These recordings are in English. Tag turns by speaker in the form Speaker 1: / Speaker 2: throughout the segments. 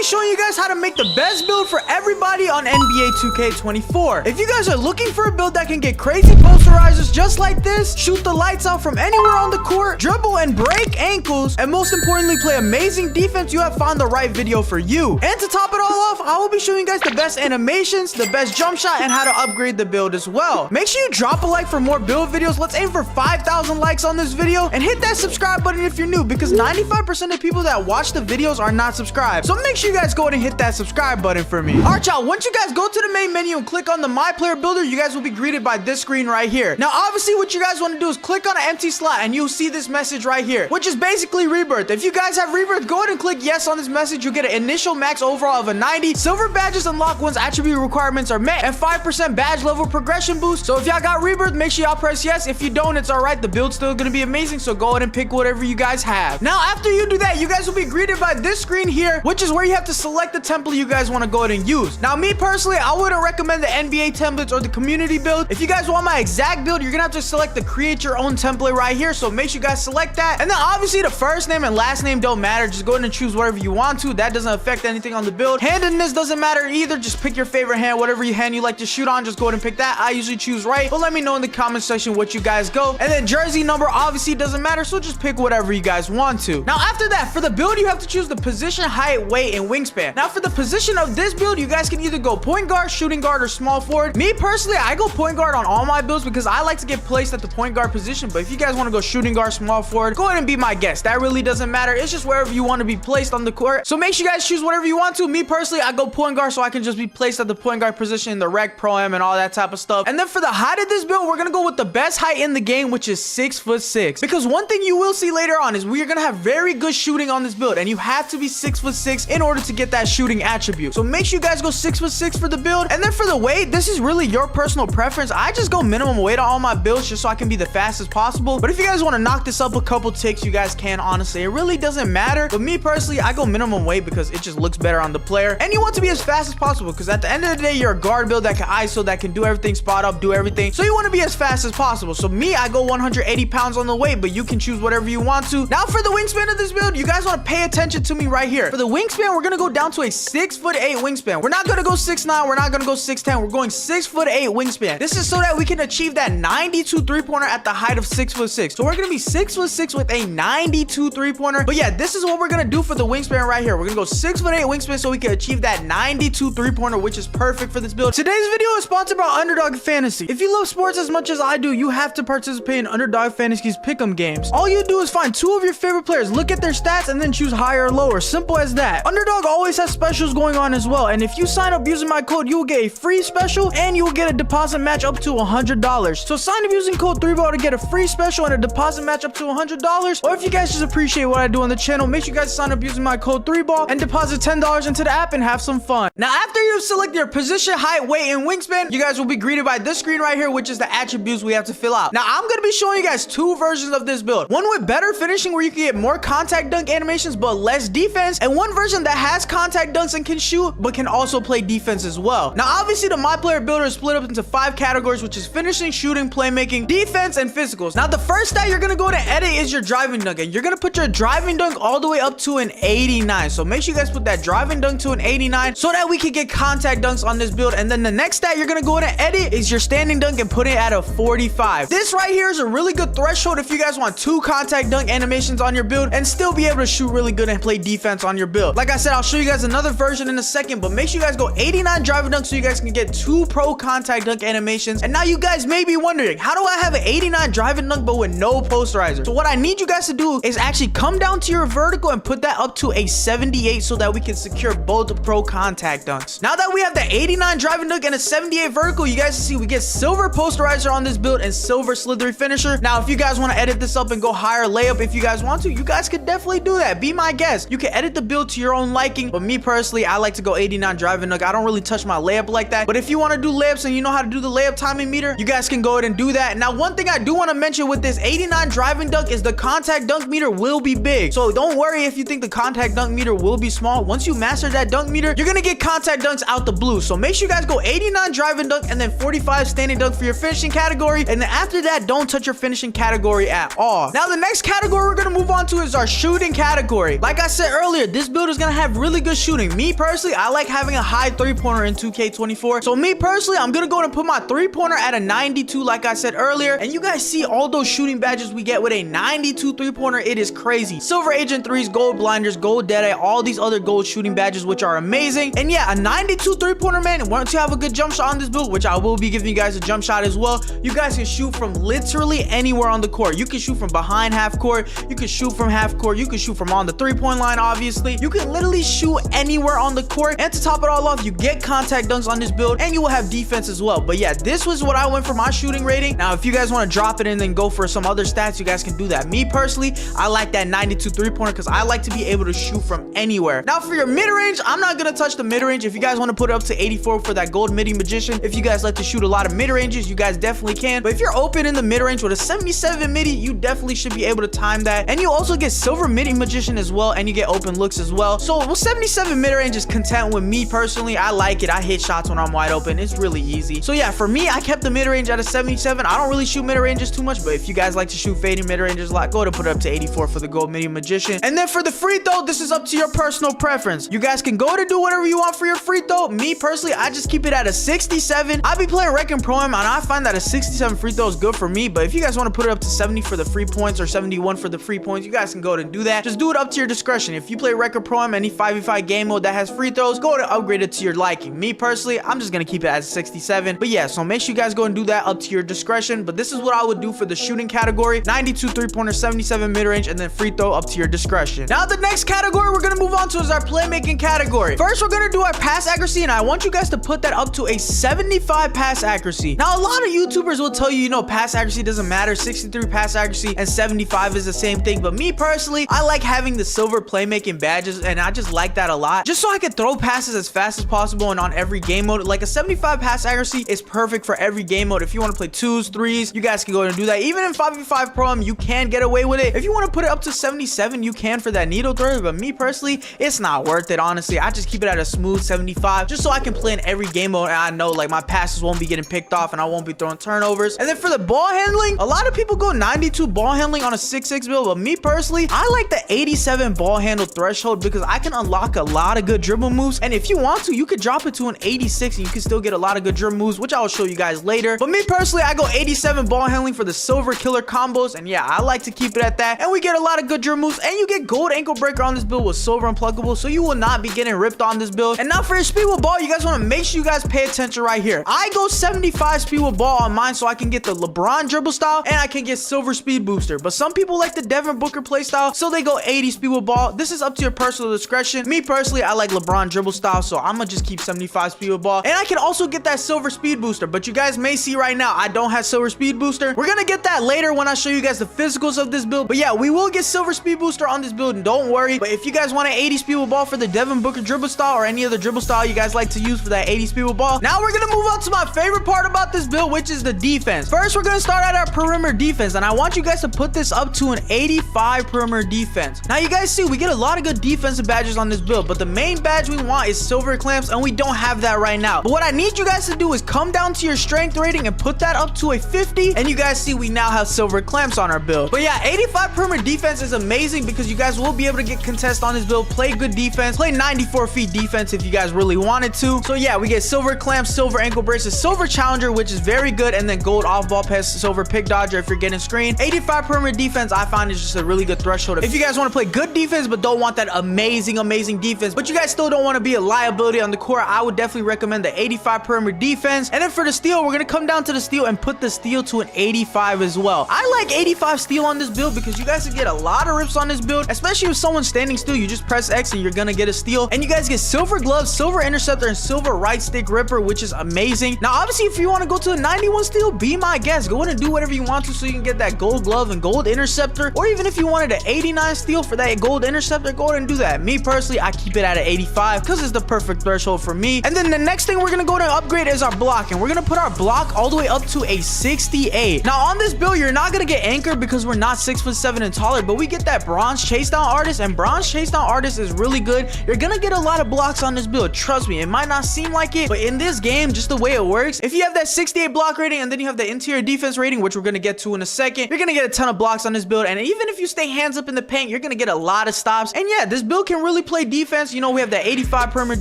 Speaker 1: showing you guys how to make the best build for everybody on NBA 2K24. If you guys are looking for a build that can get crazy posterizers just like this, shoot the lights out from anywhere on the court, dribble and break ankles, and most importantly play amazing defense, you have found the right video for you. And to top it all off, I will be showing you guys the best animations, the best jump shot, and how to upgrade the build as well. Make sure you drop a like for more build videos. Let's aim for 5,000 likes on this video, and hit that subscribe button if you're new, because 95% of people that watch the videos are not subscribed. So make sure you guys go ahead and hit that subscribe button for me. Alright y'all, once you guys go to the main menu and click on the My Player Builder, you guys will be greeted by this screen right here. Now obviously what you guys want to do is click on an empty slot and you'll see this message right here, which is basically rebirth. If you guys have rebirth, go ahead and click yes on this message. You'll get an initial max overall of a 90. Silver badges unlock once attribute requirements are met, and 5% badge level progression boost. So if y'all got rebirth, make sure y'all press yes. If you don't, it's alright. The build's still gonna be amazing, so go ahead and pick whatever you guys have. Now after you do that, you guys will be greeted by this screen here, which is where you have to select the template you guys want to go ahead and use. Now me personally, I wouldn't recommend the NBA templates or the community build. If you guys want my exact build, you're gonna have to select the create your own template right here, so make sure you guys select that. And then obviously the first name and last name don't matter. Just go ahead and choose whatever you want to. That doesn't affect anything on the build. Handedness doesn't matter either. Just pick your favorite hand, whatever hand you like to shoot on, just go ahead and pick that. I usually choose right, but let me know in the comment section what you guys go. And then jersey number obviously doesn't matter, so just pick whatever you guys want to. Now after that, for the build, you have to choose the position, height, weight, and wingspan. Now for the position of this build, you guys can either go point guard, shooting guard, or small forward. Me personally, I go point guard on all my builds because I like to get placed at the point guard position. But if you guys want to go shooting guard, small forward, go ahead and be my guest. That really doesn't matter. It's just wherever you want to be placed on the court. So make sure you guys choose whatever you want to. Me personally, I go point guard so I can just be placed at the point guard position in the rec, pro-am, and all that type of stuff. And then for the height of this build, we're gonna go with the best height in the game, which is 6'6". Because one thing you will see later on is we are gonna have very good shooting on this build, and you have to be 6'6" in order to get that shooting attribute. So make sure you guys go 6'6" for the build. And then for the weight, this is really your personal preference. I just go minimum weight on all my builds just so I can be the fastest possible. But if you guys want to knock this up a couple ticks, you guys can. Honestly, it really doesn't matter. But me personally, I go minimum weight because it just looks better on the player, and you want to be as fast as possible because at the end of the day, you're a guard build that can ISO, that can do everything, spot up, do everything. So you want to be as fast as possible. So me, I go 180 pounds on the weight, but you can choose whatever you want to. Now for the wingspan of this build, you guys want to pay attention to me right here. For the wingspan, we're gonna go down to a 6'8" wingspan. We're not gonna go 6'9", we're not gonna go 6'10", we're going 6'8" wingspan. This is so that we can achieve that 92 3-pointer at the height of 6'6". So we're gonna be 6'6" with a 92 3-pointer. But yeah, this is what we're gonna do for the wingspan right here. We're gonna go 6'8" wingspan so we can achieve that 92 3-pointer, which is perfect for this build. Today's video is sponsored by Underdog Fantasy. If you love sports as much as I do, you have to participate in Underdog Fantasy's pick'em games. All you do is find 2 of your favorite players, look at their stats, and then choose higher or lower. Simple as that. Underdog always has specials going on as well, and if you sign up using my code, you will get a free special and you will get a deposit match up to $100. So sign up using code 3ball to get a free special and a deposit match up to $100. Or if you guys just appreciate what I do on the channel, make sure you guys sign up using my code 3ball and deposit $10 into the app and have some fun. Now after you select your position, height, weight, and wingspan, you guys will be greeted by this screen right here, which is the attributes we have to fill out. Now I'm going to be showing you guys 2 versions of this build. One with better finishing where you can get more contact dunk animations but less defense, and one version that has contact dunks and can shoot but can also play defense as well. Now obviously the My Player Builder is split up into 5 categories, which is finishing, shooting, playmaking, defense, and physicals. Now the first stat you're going to go to edit is your driving dunk, and you're going to put your driving dunk all the way up to an 89. So make sure you guys put that driving dunk to an 89 so that we can get contact dunks on this build. And then the next stat you're going to go to edit is your standing dunk and put it at a 45. This right here is a really good threshold if you guys want 2 contact dunk animations on your build and still be able to shoot really good and play defense on your build. Like I said, I'll show you guys another version in a second, but make sure you guys go 89 driving dunk so you guys can get 2 pro contact dunk animations. And now you guys may be wondering, how do I have an 89 driving dunk but with no posterizer? So what I need you guys to do is actually come down to your vertical and put that up to a 78 so that we can secure both pro contact dunks. Now that we have the 89 driving dunk and a 78 vertical, you guys see we get silver posterizer on this build and silver slithery finisher. Now if you guys want to edit this up and go higher layup if you guys want to, you guys could definitely do that. Be my guest. You can edit the build to your own liking, but me personally, I like to go 89 driving dunk. I don't really touch my layup like that, but if you want to do layups and you know how to do the layup timing meter, you guys can go ahead and do that. Now one thing I do want to mention with this 89 driving dunk is the contact dunk meter will be big, so don't worry if you think the contact dunk meter will be small. Once you master that dunk meter, you're gonna get contact dunks out the blue. So make sure you guys go 89 driving dunk and then 45 standing dunk for your finishing category, and then after that, don't touch your finishing category at all. Now the next category we're gonna move on to is our shooting category. Like I said earlier, this build is gonna have really good shooting. Me personally, I like having a high three-pointer in 2K24. So me personally, I'm gonna go and put my three-pointer at a 92 like I said earlier. And you guys see all those shooting badges we get with a 92 three-pointer. It is crazy. Silver Agent 3s, gold blinders, gold Deadeye, all these other gold shooting badges, which are amazing. And yeah, a 92 three-pointer, man. Once you have a good jump shot on this build, which I will be giving you guys a jump shot as well, you guys can shoot from literally anywhere on the court. You can shoot from behind half court, you can shoot from half court, you can shoot from on the three-point line. Obviously, you can literally shoot anywhere on the court. And to top it all off, you get contact dunks on this build, and you will have defense as well. But yeah, this was what I went for my shooting rating. Now if you guys want to drop it and then go for some other stats, you guys can do that. Me personally, I like that 92 three-pointer because I like to be able to shoot from anywhere. Now for your mid-range, I'm not gonna touch the mid-range. If you guys want to put it up to 84 for that gold midi magician, if you guys like to shoot a lot of mid-ranges, you guys definitely can. But if you're open in the mid-range with a 77 midi, you definitely should be able to time that. And you also get silver midi magician as well, and you get open looks as well. So 77 mid-range is content with me personally. I like it. I hit shots when I'm wide open. It's really easy. So yeah, for me, I kept the mid-range at a 77. I don't really shoot mid-ranges too much, but if you guys like to shoot fading mid-ranges a lot, go to put it up to 84 for the gold midi magician. And then for the free throw, this is up to your personal preference. You guys can go to do whatever you want for your free throw. Me personally, I just keep it at a 67. I be playing Rec and Pro-Am, and I find that a 67 free throw is good for me. But if you guys want to put it up to 70 for the free points or 71 for the free points, you guys can go and do that. Just do it up to your discretion. If you play Rec or Pro-Am, any 5v5 game mode that has free throws, go to upgrade it to your liking. Me personally, I'm just gonna keep it at 67. But yeah, so make sure you guys go and do that up to your discretion. But this is what I would do for the shooting category: 92 three-pointer, 77 mid-range, and then free throw up to your discretion. Now the next category we're gonna move on to is our playmaking category. First, we're gonna do our pass accuracy, and I want you guys to put that up to a 75 pass accuracy. Now a lot of YouTubers will tell you, you know, pass accuracy doesn't matter. 63 pass accuracy and 75 is the same thing. But me personally, I like having the silver playmaking badges, and I just like that a lot, just so I can throw passes as fast as possible and on every game mode. Like a 75 pass accuracy is perfect for every game mode. If you want to play 2s, 3s, you guys can go and do that. Even in 5v5 Pro-Am, you can get away with it. If you want to put it up to 77, you can for that needle throw. But me personally, it's not worth it, honestly. I just keep it at a smooth 75, just so I can play in every game mode, and I know like my passes won't be getting picked off and I won't be throwing turnovers. And then for the ball handling, a lot of people go 92 ball handling on a 6'6 build, but me personally, I like the 87 ball handle threshold because I can unlock a lot of good dribble moves. And if you want to, you could drop it to an 86 and you can still get a lot of good dribble moves, which I'll show you guys later. But me personally, I go 87 ball handling for the silver killer combos, and yeah, I like to keep it at that. And we get a lot of good dribble moves, and you get gold ankle breaker on this build with silver unpluggable, so you will not be getting ripped on this build. And now for your speed with ball, you guys want to make sure you guys pay attention right here. I go 75 speed with ball on mine, so I can get the LeBron dribble style and I can get silver speed booster. But some people like the Devin Booker play style, so they go 80 speed with ball. This is up to your personal discretion. Me personally, I like LeBron dribble style, so I'm gonna just keep 75 speed with ball. And I can also get that silver speed booster, but you guys may see right now I don't have silver speed booster. We're gonna get that later when I show you guys the physicals of this build. But yeah, we will get silver speed booster on this build, and don't worry. But if you guys want an 80 speed with ball for the Devin Booker dribble style or any other dribble style you guys like to use for that 80 speed with ball, now we're gonna move on to my favorite part about this build, which is the defense. First, we're gonna start at our perimeter defense, and I want you guys to put this up to an 85 perimeter defense. Now you guys see we get a lot of good defensive badges on this build, but the main badge we want is silver clamps, and we don't have that right now. But what I need you guys to do is come down to your strength rating and put that up to a 50, and you guys see we now have silver clamps on our build. But yeah, 85 perimeter defense is amazing because you guys will be able to get contest on this build, play good defense, play 94 feet defense if you guys really wanted to. So yeah, we get silver clamps, silver ankle braces, silver challenger, which is very good, and then gold off ball pass, silver pick dodger if you're getting screen. 85 perimeter defense I find is just a really good threshold if you guys want to play good defense but don't want that amazing defense, but you guys still don't want to be a liability on the court. I would definitely recommend the 85 perimeter defense. And then for the steal, we're gonna come down to the steal and put the steal to an 85 as well. I like 85 steal on this build because you guys can get a lot of rips on this build, especially if someone's standing still. You just press X and you're gonna get a steal, and you guys get silver gloves, silver interceptor, and silver right stick ripper, which is amazing. Now obviously if you want to go to a 91 steal, be my guest, go in and do whatever you want to so you can get that gold glove and gold interceptor. Or even if you wanted an 89 steal for that gold interceptor, go ahead and do that. Me personally, I keep it at an 85 because it's the perfect threshold for me. And then the next thing we're gonna go to upgrade is our block, and we're gonna put our block all the way up to a 68. Now on this build, you're not gonna get anchored because we're not 6'7" and taller, but we get that bronze chase down artist, and bronze chase down artist is really good. You're gonna get a lot of blocks on this build, trust me. It might not seem like it, but in this game, just the way it works, if you have that 68 block rating and then you have the interior defense rating, which we're gonna get to in a second, you're gonna get a ton of blocks on this build. And even if you stay hands up in the paint, you're gonna get a lot of stops. And yeah, this build can really play defense, you know, we have that 85 perimeter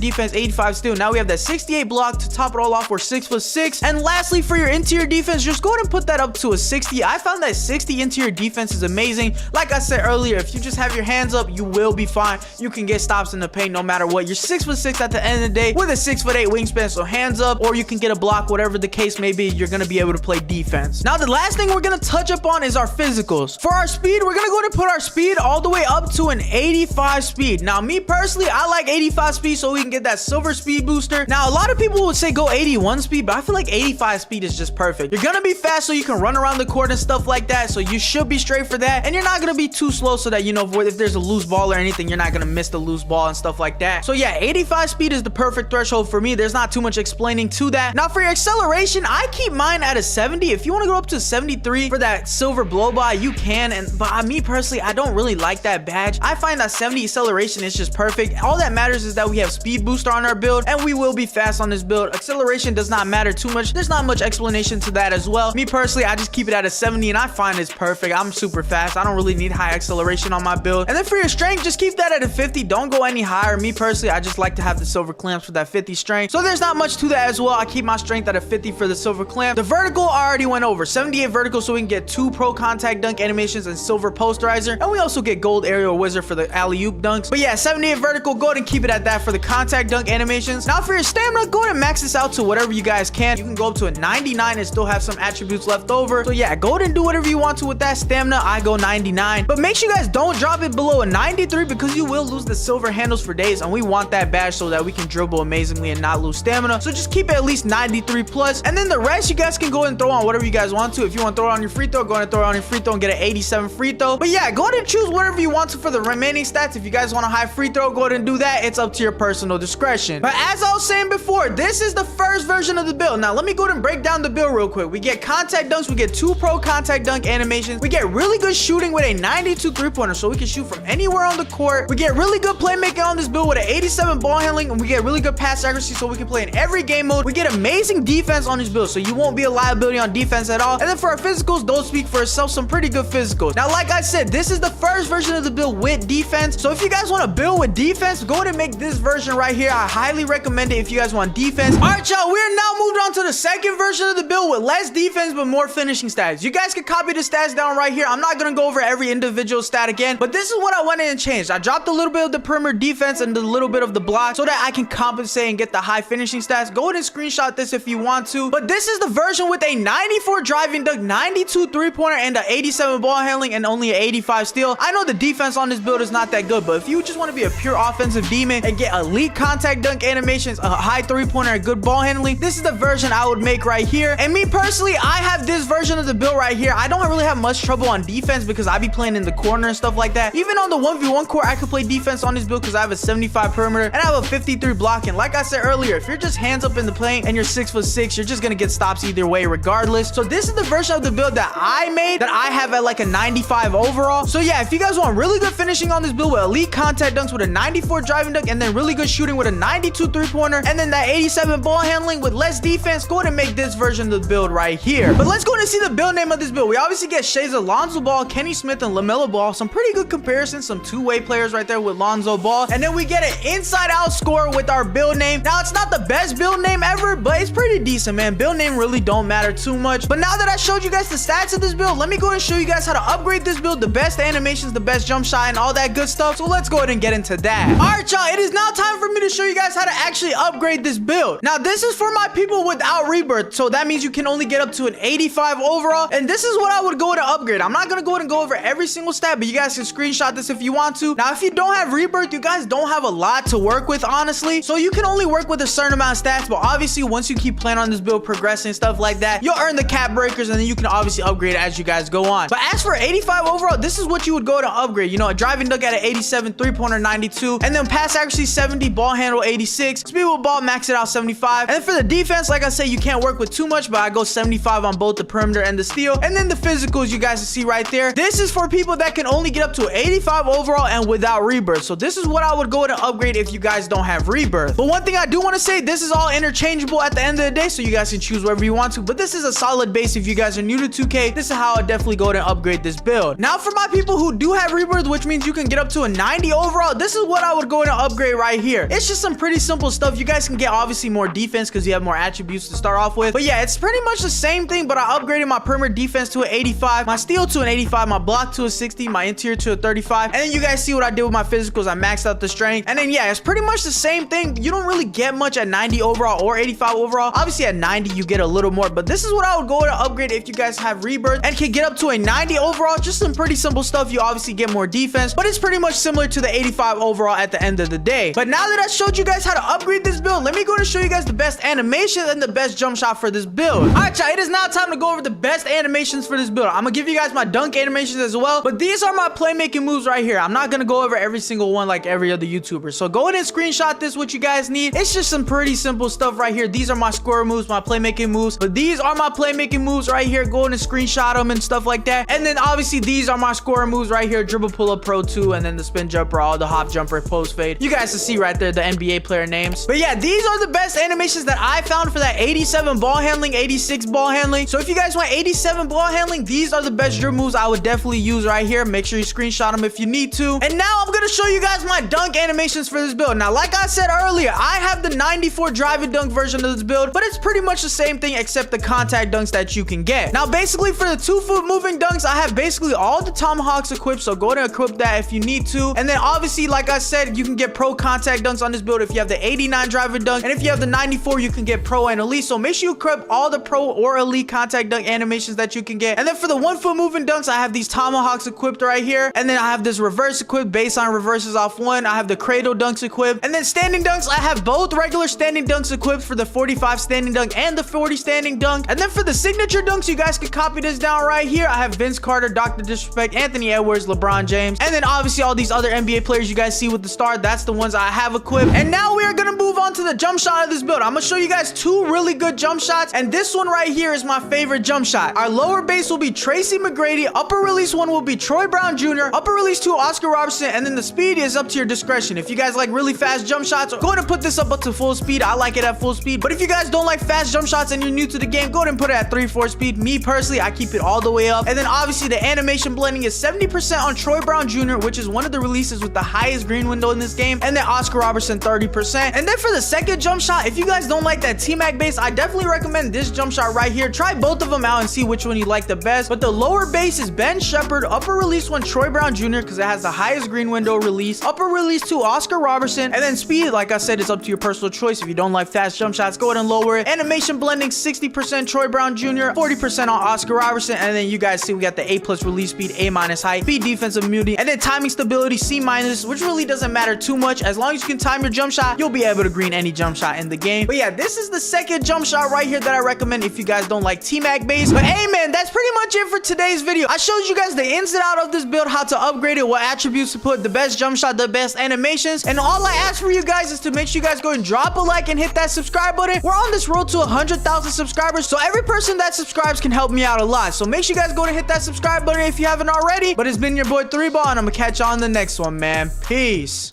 Speaker 1: defense, 85 steal. Now we have that 68 block to top it all off. We're 6'6". And lastly, for your interior defense, just go ahead and put that up to a 60. I found that 60 interior defense is amazing. Like I said earlier, if you just have your hands up, you will be fine. You can get stops in the paint no matter what. You're 6'6" at the end of the day with a 6'8" wingspan, so hands up, or you can get a block, whatever the case may be. You're gonna be able to play defense. Now, the last thing we're gonna touch up on is our physicals. For our speed, we're gonna go to put our speed all the way up to an 85 speed. Now, me personally, I like 85 speed so we can get that silver speed booster. Now, a lot of people would say go 81 speed, but I feel like 85 speed is just perfect. You're gonna be fast so you can run around the court and stuff like that, so you should be straight for that, and you're not gonna be too slow so that, you know, if there's a loose ball or anything, you're not gonna miss the loose ball and stuff like that. So yeah, 85 speed is the perfect threshold for me. There's not too much explaining to that. Now, for your acceleration, I keep mine at a 70. If you want to go up to 73 for that silver blow by, you can. But me personally, I don't really like that badge. I find that 70 acceleration is just perfect. All that matters is that we have speed booster on our build, and we will be fast on this build. Acceleration does not matter too much. There's not much explanation to that as well. Me personally, I just keep it at a 70, and I find it's perfect. I'm super fast. I don't really need high acceleration on my build. And then for your strength, just keep that at a 50. Don't go any higher. Me personally, I just like to have the silver clamps with that 50 strength. So there's not much to that as well. I keep my strength at a 50 for the silver clamp. The vertical I already went over. 78 vertical so we can get 2 pro contact dunk animations and silver posterizer. And we also get gold aerial wizard for the alley-oop dunks. But yeah, 78 vertical, go ahead and keep it at that for the contact dunk animations. Now for your stamina, go ahead and max this out to whatever you guys can. You can go up to a 99 and still have some attributes left over. So yeah, go ahead and do whatever you want to with that stamina. I go 99. But make sure you guys don't drop it below a 93 because you will lose the silver handles for days, and we want that badge so that we can dribble amazingly and not lose stamina. So just keep it at least 93 plus, and then the rest you guys can go and throw on whatever you guys want to. If you want to throw it on your free throw, go ahead and throw it on your free throw and get an 87 free throw. But yeah, go ahead and choose whatever you want to for the remaining stats. If you guys want a high free throw, go ahead and do that. It's up to your personal discretion. But as I was saying before, this is the first version of the build. Now let me go ahead and break down the build real quick. We get contact dunks, we get 2 pro contact dunk animations, we get really good shooting with a 92 3-pointer so we can shoot from anywhere on the court. We get really good playmaking on this build with an 87 ball handling, and we get really good pass accuracy so we can play in every game mode. We get amazing defense on this build so you won't be a liability on defense at all. And then for our physicals, those speak for itself, some pretty good physicals. Now like I said, this is the first version of the build with defense, so if you guys want to build with defense, go ahead and make this version right here. I highly recommend it if you guys want defense. All right, y'all, we're now moved on to the second version of the build with less defense but more finishing stats. You guys can copy the stats down right here. I'm not gonna go over every individual stat again, but this is what I went in and changed. I dropped a little bit of the perimeter defense and a little bit of the block so that I can compensate and get the high finishing stats. Go ahead and screenshot this if you want to, but this is the version with a 94 driving dunk, 92 3-pointer, and an 87 ball handling, and only an 85 steal. I know the defense on this build is not that good, but if you just want to be a pure offensive demon and get elite contact dunk animations, a high 3-pointer, and good ball handling, this is the version I would make right here. And me personally, I have this version of the build right here. I don't really have much trouble on defense because I be playing in the corner and stuff like that. Even on the 1v1 court, I could play defense on this build because I have a 75 perimeter and I have a 53 blocking. Like I said earlier, if you're just hands up in the paint and you're 6'6", you're just gonna get stops either way regardless. So this is the version of the build that I made, that I have at like a 95 overall. So yeah, if you guys want really good finishing on this build with elite contact dunks with a 94 driving dunk and then really good shooting with a 92 3-pointer and then that 87 ball handling with less defense, go ahead and make this version of the build right here. But let's go and see the build name of this build. We obviously get Shay's Alonzo Ball, Kenny Smith, and LaMelo Ball. Some pretty good comparisons, some two-way players right there with Lonzo Ball. And then we get an inside-out score with our build name. Now, it's not the best build name ever, but it's pretty decent, man. Build name really don't matter too much. But now that I showed you guys the stats of this build, let me go and show you guys how to upgrade this build, the best animations, the best jump shot, and all that good stuff. So let's go ahead and get into that. All right, y'all, it is now time for me to show you guys how to actually upgrade this build. Now, this is for my people without rebirth, so that means you can only get up to an 85 overall, and this is what I would go to upgrade. I'm not gonna go ahead and go over every single stat, but you guys can screenshot this if you want to. Now, if you don't have rebirth, you guys don't have a lot to work with, honestly, so you can only work with a certain amount of stats, but obviously, once you keep playing on this build, progressing, stuff like that, you'll earn the cap breakers, and then you can obviously upgrade as you guys go on. But as for 85 overall, this is what you would go to upgrade. You know, a driving dunk at an 87, 3-pointer, 92, and then pass accuracy 70, ball handle 86, speed with ball max it out 75, and then for the defense, like I said, you can't work with too much, but I go 75 on both the perimeter and the steal. And then the physicals, you guys can see right there, this is for people that can only get up to 85 overall and without rebirth. So this is what I would go to upgrade if you guys don't have rebirth. But one thing I do want to say, this is all interchangeable at the end of the day, so you guys can choose whatever you want to, but this is a solid base if you guys are new to 2K. This is how I definitely go to upgrade this build. Now for my people who do have rebirth, which means you can get up to a 90 overall, this is what I would go to upgrade right here. It's just some pretty simple stuff. You guys can get obviously more defense because you have more attributes to start off with, but yeah, it's pretty much the same thing, but I upgraded my perimeter defense to an 85, my steal to an 85, my block to a 60, my interior to a 35, and then you guys see what I did with my physicals. I maxed out the strength, and then yeah, it's pretty much the same thing. You don't really get much at 90 overall or 85 overall. Obviously at 90 you get a little more, but this is what I would go to upgrade if you guys have rebirth and can get up to a 90 overall. Just some pretty simple stuff. You obviously get more defense, but it's pretty much similar to the 85 overall at the end of the day. But now that I showed you guys how to upgrade this build, let me go to show you guys the best animations and the best jump shot for this build. All right, y'all, it is now time to go over the best animations for this build. I'm gonna give you guys my dunk animations as well, but these are my playmaking moves right here. I'm not gonna go over every single one like every other YouTuber, so go ahead and screenshot this, what you guys need. It's just some pretty simple stuff right here. These are my scorer moves, my playmaking moves, but these are my playmaking moves right here. Go ahead and screenshot them and stuff like that. And then obviously these are my scorer moves right here: dribble, pull up, pro 2, and then the spin jumper, all the hop jumper, post fade. You guys can see right there the NBA player names. But yeah, these are the best animations that I found for that 87 ball handling, 86 ball handling. So if you guys want 87 ball handling, these are the best dribble moves I would definitely use right here. Make sure you screenshot them if you need to. And now I'm gonna show you guys my dunk animations for this build. Now, like I said earlier, I have the 94 drive and dunk version of this build, but it's pretty much the same thing except the contact dunks that you can get. Now, basically for the 2-foot moving dunks, I have basically all the tomahawks equipped, so go ahead and equip that if you need to. And then obviously, like I said, you can get pro contact dunks on this build if you have the 89 drive and dunk, and if you have the 94, you can get pro and elite. So make sure you equip all the pro or elite contact dunk animations that you can get. And then for the 1-foot moving dunks, I have these tomahawks equipped right here, and then I have this reverse equipped based on reverses off 1. I have the cradle dunks equipped, and then standing dunks, I have both regular standing dunks equipped for the 45 standing dunk and the 40 standing dunk. And then for the signature dunks, you guys can copy this down right here. I have Vince Carter, Dr. Disrespect, Anthony Edwards, LeBron James, and then obviously all these other NBA players you guys see with the star. That's the ones I have equipped. And now we are gonna move on to the jump shot of this build. I'm gonna show you guys 2 really good jump shots, and this one right here is my favorite jump shot. Our lower base will be Tracy McGrady, upper release 1 will be Troy Brown Jr., upper release 2 Oscar Robertson, and then the speed is up to your discretion. If you guys like really fast jump shots, go ahead and put this up to full speed. I like it at full speed, but if you guys don't like fast jump shots and you're new to the game, go ahead and put it at 3/4 speed. Me personally, I keep it all the way up. And then obviously the animation blending is 70% on Troy Brown Jr., which is one of the releases with the highest green window in this game, and then Oscar Robertson 30%. And then for the second jump shot, if you guys don't like that T-Mac base, I definitely recommend this jump shot right here. Try both of them out and see which one you like the best. But the lower base is Ben Shepherd, upper release 1 Troy Brown Jr. because it has the highest green window release, upper release 2 Oscar Robertson, and then speed, like I said, is up to your personal choice. If you don't like fast jump shots, go ahead and lower it. Animation blending 60% Troy Brown Jr., 40% on Oscar Robertson, and then you guys see we got the A+ release speed, A- height, speed, defensive immunity, and then timing stability C-, which really doesn't matter too much. As long as you can time your jump shot, you'll be able to green any jump shot in the game. But yeah, this is the second jump shot right here that I recommend if you guys don't like T-Mac base. But hey man, that's pretty much it for today's video. I showed you guys the ins and out of this build, how to upgrade it, what attributes to put, the best jump shot, the best animations, and all I ask for you guys is to make sure you guys go and drop a like and hit that subscribe button. We're on this road to 100,000 subscribers, so every person that subscribes can help me out a lot. So make sure you guys go and hit that subscribe button if you haven't already. But it's been your boy 3Ball, and I'm gonna catch you on the next one, man. Peace.